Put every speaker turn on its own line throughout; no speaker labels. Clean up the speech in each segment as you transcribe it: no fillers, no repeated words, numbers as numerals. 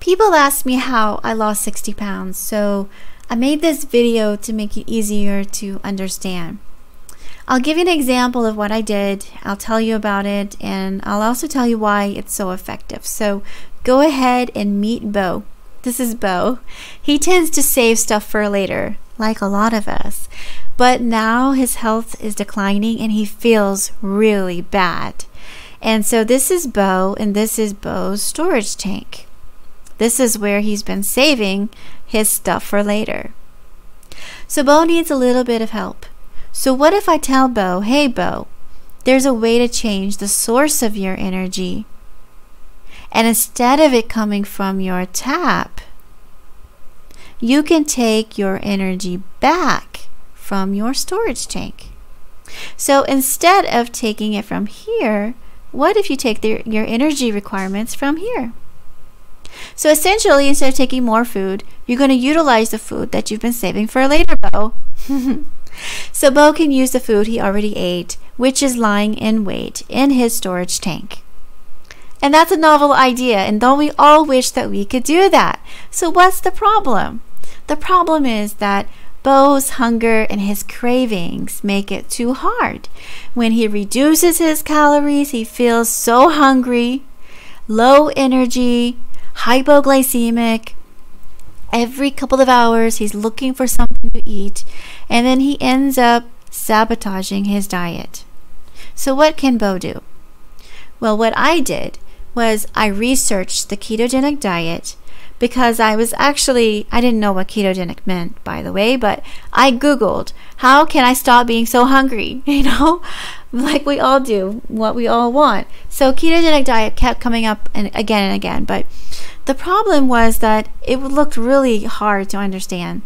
People ask me how I lost 60 pounds, so I made this video to make it easier to understand. I'll give you an example of what I did, I'll tell you about it, and I'll also tell you why it's so effective. So go ahead and meet Bo. This is Bo. He tends to save stuff for later, like a lot of us. But now his health is declining and he feels really bad. And so this is Bo, and this is Bo's storage tank. This is where he's been saving his stuff for later. So Bo needs a little bit of help. So what if I tell Bo, hey Bo, there's a way to change the source of your energy. And instead of it coming from your tap, you can take your energy back from your storage tank. So instead of taking it from here, what if you take your energy requirements from here? So essentially, instead of taking more food, you're going to utilize the food that you've been saving for later, Bo. So Bo can use the food he already ate, which is lying in wait in his storage tank. And that's a novel idea, and don't we all wish that we could do that? So what's the problem? The problem is that Bo's hunger and his cravings make it too hard. When he reduces his calories, he feels so hungry, low energy, hypoglycemic. Every couple of hours, he's looking for something to eat, and then he ends up sabotaging his diet. So what can Bo do? Well, what I did was I researched the ketogenic diet because I didn't know what ketogenic meant, by the way, but I Googled, how can I stop being so hungry? You know, like we all do, what we all want. So ketogenic diet kept coming up again and again, but the problem was that it looked really hard to understand.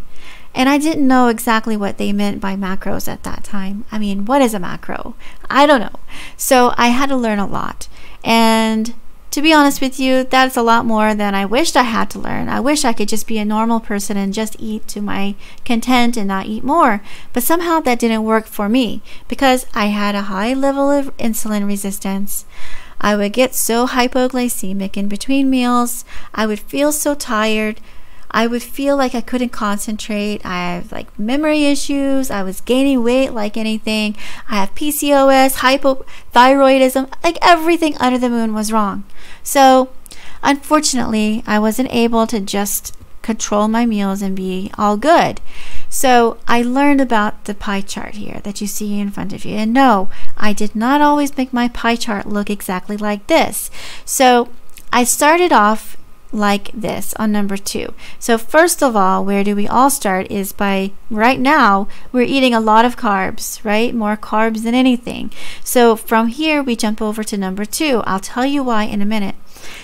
And I didn't know exactly what they meant by macros at that time. I mean, what is a macro? I don't know. So I had to learn a lot. And to be honest with you, that's a lot more than I wished I had to learn. I wish I could just be a normal person and just eat to my content and not eat more. But somehow that didn't work for me because I had a high level of insulin resistance. I would get so hypoglycemic in between meals. I would feel so tired. I would feel like I couldn't concentrate. I have like memory issues. I was gaining weight like anything. I have PCOS, hypothyroidism, like everything under the moon was wrong. So unfortunately, I wasn't able to just control my meals and be all good. So I learned about the pie chart here that you see in front of you. And no, I did not always make my pie chart look exactly like this. So I started off like this on number 2. So first of all, where do we all start is by right now we're eating a lot of carbs, right? More carbs than anything. So from here we jump over to number 2. I'll tell you why in a minute.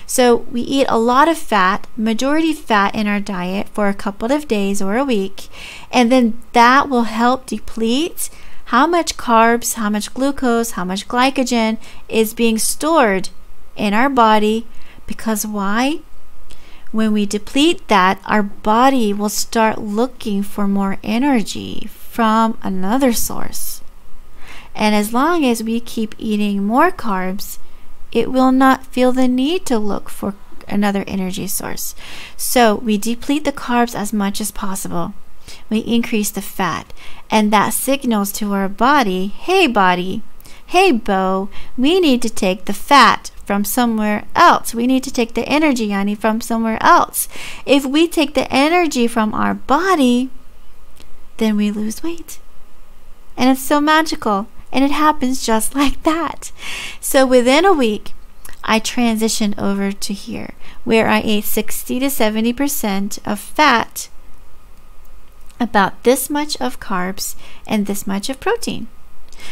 So we eat a lot of fat, majority fat in our diet for a couple of days or a week, and then that will help deplete how much carbs, how much glucose, how much glycogen is being stored in our body. Because why? When we deplete that, our body will start looking for more energy from another source. And as long as we keep eating more carbs, it will not feel the need to look for another energy source. So we deplete the carbs as much as possible. We increase the fat, and that signals to our body, hey Bo, we need to take the fat from somewhere else. We need to take the energy, honey, from somewhere else. If we take the energy from our body, then we lose weight. And it's so magical. And it happens just like that. So within a week, I transitioned over to here, where I ate 60 to 70% of fat, about this much of carbs, and this much of protein.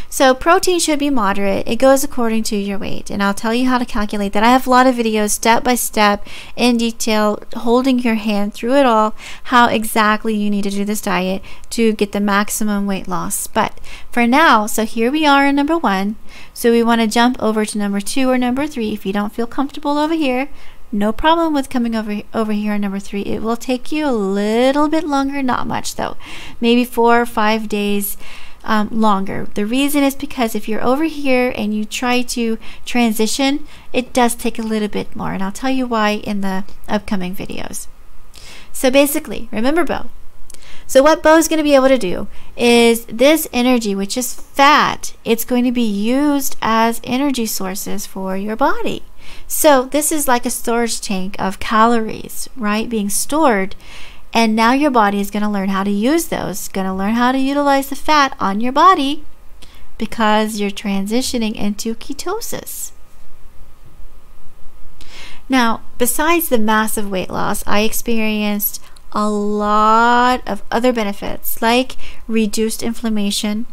So protein should be moderate. It goes according to your weight, and I'll tell you how to calculate that. I have a lot of videos step by step in detail, holding your hand through it all, how exactly you need to do this diet to get the maximum weight loss. But for now, so here we are in number 1. So we want to jump over to number 2 or number 3. If you don't feel comfortable over here, no problem with coming over here on number 3. It will take you a little bit longer, not much though, maybe 4 or 5 days. longer. The reason is because if you're over here and you try to transition, it does take a little bit more, and I'll tell you why in the upcoming videos. So basically, remember Bo. So what Bo is going to be able to do is this energy, which is fat, it's going to be used as energy sources for your body. So this is like a storage tank of calories, right, being stored. And now your body is going to learn how to use those, going to learn how to utilize the fat on your body because you're transitioning into ketosis. Now, besides the massive weight loss, I experienced a lot of other benefits like reduced inflammation,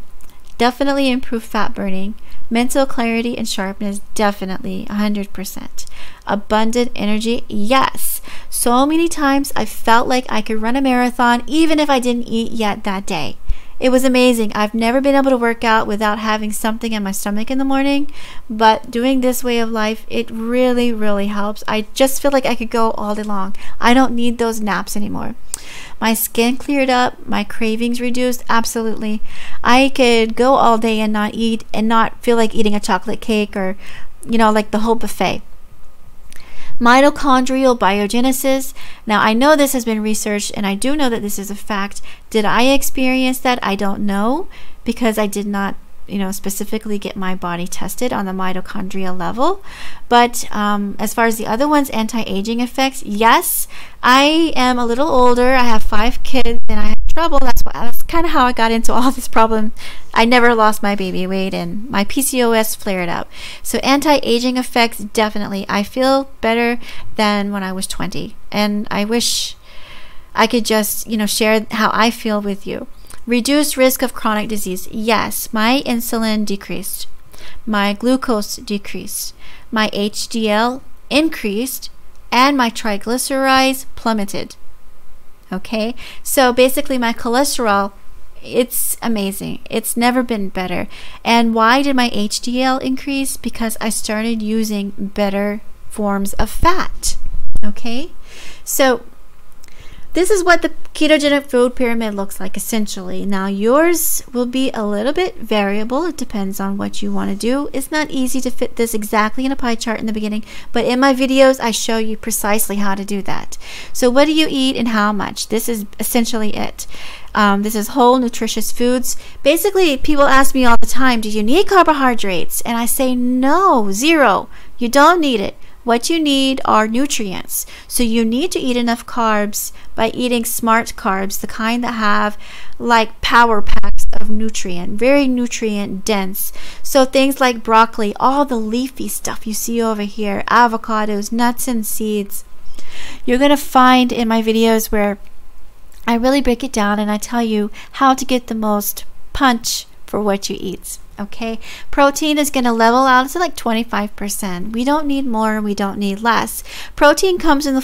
definitely improved fat burning, mental clarity and sharpness, definitely 100%. Abundant energy, yes. So many times I felt like I could run a marathon even if I didn't eat yet that day. It was amazing. I've never been able to work out without having something in my stomach in the morning, but doing this way of life, it really, really helps. I just feel like I could go all day long. I don't need those naps anymore. My skin cleared up, my cravings reduced, absolutely. I could go all day and not eat and not feel like eating a chocolate cake or, you know, like the whole buffet. Mitochondrial biogenesis. Now, I know this has been researched, and I do know that this is a fact. Did I experience that? I don't know, because I did not, specifically get my body tested on the mitochondria level. But as far as the other ones, anti-aging effects, yes. I am a little older. I have 5 kids, and I have trouble. That's kind of how I got into all this problem. I never lost my baby weight, and my PCOS flared up. So anti-aging effects, definitely. I feel better than when I was 20, and I wish I could just, share how I feel with you. Reduced risk of chronic disease. Yes, my insulin decreased. My glucose decreased. My HDL increased, and my triglycerides plummeted. Okay, so basically my cholesterol, it's amazing. It's never been better. And why did my HDL increase? Because I started using better forms of fat. Okay, so this is what the ketogenic food pyramid looks like essentially. Now yours will be a little bit variable. It depends on what you want to do. It's not easy to fit this exactly in a pie chart in the beginning, but in my videos I show you precisely how to do that. So what do you eat and how much? This is essentially it. This is whole nutritious foods. Basically, people ask me all the time, do you need carbohydrates? And I say no, 0. You don't need it. What you need are nutrients. So you need to eat enough carbs by eating smart carbs, the kind that have like power packs of nutrient, very nutrient dense. So things like broccoli, all the leafy stuff you see over here, avocados, nuts and seeds. You're going to find in my videos where I really break it down and I tell you how to get the most punch for what you eat. Okay, protein is going to level out to like 25%. We don't need more, we don't need less. Protein comes in the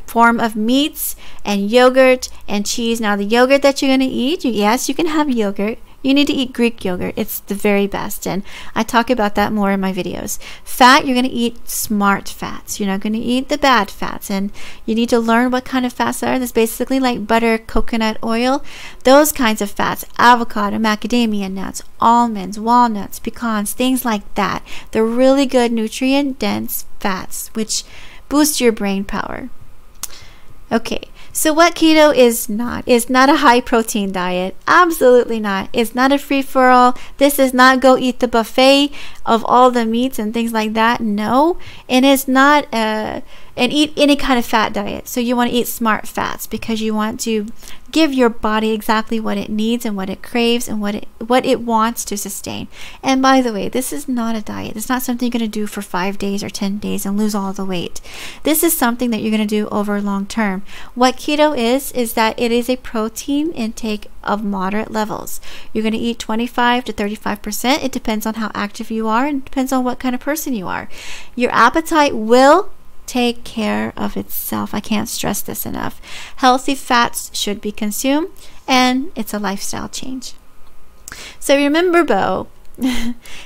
form of meats and yogurt and cheese. Now the yogurt that you're going to eat, yes, you can have yogurt. You need to eat Greek yogurt. It's the very best, and I talk about that more in my videos. Fat, you're going to eat smart fats. You're not going to eat the bad fats, and you need to learn what kind of fats are. That's basically like butter, coconut oil, those kinds of fats, avocado, macadamia nuts, almonds, walnuts, pecans, things like that. They're really good nutrient-dense fats, which boost your brain power. Okay. So what keto is not a high protein diet. Absolutely not. It's not a free-for-all. This is not go eat the buffet of all the meats and things like that. No. And it's not and eat any kind of fat diet. So you want to eat smart fats because you want to give your body exactly what it needs and what it craves and what it wants to sustain. And by the way, this is not a diet. It's not something you're going to do for 5 days or 10 days and lose all the weight. This is something that you're going to do over long term. What keto is that it is a protein intake of moderate levels. You're going to eat 25 to 35%. It depends on how active you are and depends on what kind of person you are. Your appetite will take care of itself. I can't stress this enough. Healthy fats should be consumed, and it's a lifestyle change. So remember Bo,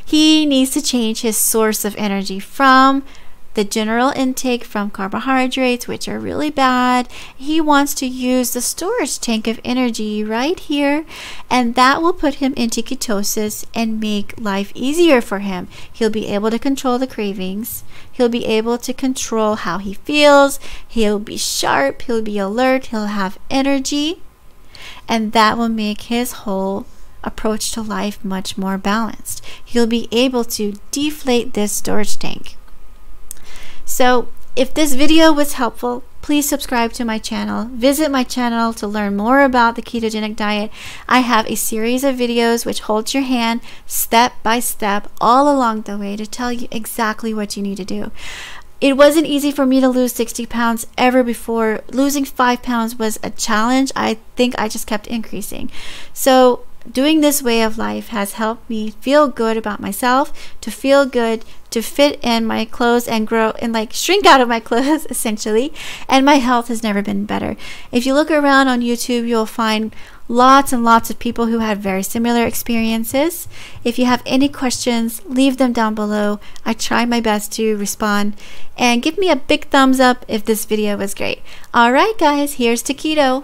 he needs to change his source of energy from the general intake from carbohydrates, which are really bad. He wants to use the storage tank of energy right here, and that will put him into ketosis and make life easier for him. He'll be able to control the cravings. He'll be able to control how he feels. He'll be sharp. He'll be alert. He'll have energy, and that will make his whole approach to life much more balanced. He'll be able to deflate this storage tank. So if this video was helpful, please subscribe to my channel. Visit my channel to learn more about the ketogenic diet. I have a series of videos which holds your hand step by step all along the way to tell you exactly what you need to do. It wasn't easy for me to lose 60 pounds ever before. Losing 5 pounds was a challenge. I think I just kept increasing. So doing this way of life has helped me feel good about myself, to feel good, to fit in my clothes and grow and like shrink out of my clothes essentially. And my health has never been better. If you look around on YouTube, you'll find lots and lots of people who had very similar experiences. If you have any questions, leave them down below. I try my best to respond, and give me a big thumbs up if this video was great. All right, guys, here's to keto.